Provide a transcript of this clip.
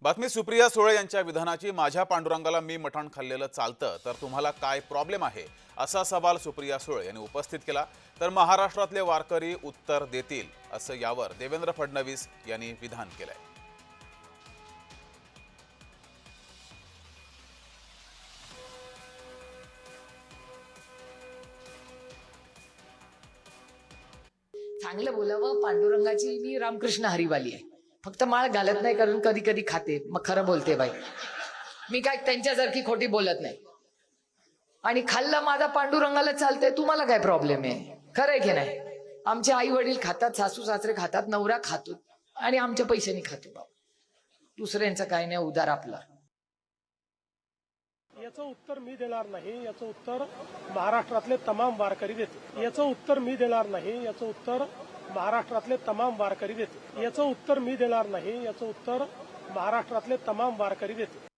बातमी सुप्रिया सुळे यांच्या विधानाची माझ्या पांडुरंगाला मी मटण खाल्लेलं चालतं तर तुम्हाला काय प्रॉब्लेम आहे असा सवाल सुप्रिया सुळे यांनी उपस्थित केला। तर महाराष्ट्रातले वारकरी उत्तर देतील असं यावर देवेंद्र फडणवीस यांनी विधान केलंय। चांगलं बोलावं। पांडुरंगाची मी रामकृष्ण हरिवाली आहे, फक्त माळ घालत नाही कारण कधी कधी खाते, मग खरं बोलते बाई। मी काय त्यांच्यासारखी खोटी बोलत नाही आणि खाल्लं माझा पांडुरंगाला चालतंय, तुम्हाला काय प्रॉब्लेम आहे? खरं आहे की नाही? आमचे आई वडील खातात, सासू सासरे खातात, नवरा खातो आणि आमच्या पैशाने खातो बाबा। दुसऱ्यांचं काय नाही, उदार आपला। याचं उत्तर मी देणार नाही, याचं उत्तर महाराष्ट्रातले तमाम वारकरी देते। याचं उत्तर मी देणार नाही, याचं उत्तर महाराष्ट्रातले तमाम वारकरी देते। याचं उत्तर मी देणार नाही, याचं उत्तर महाराष्ट्रातले तमाम वारकरी देते।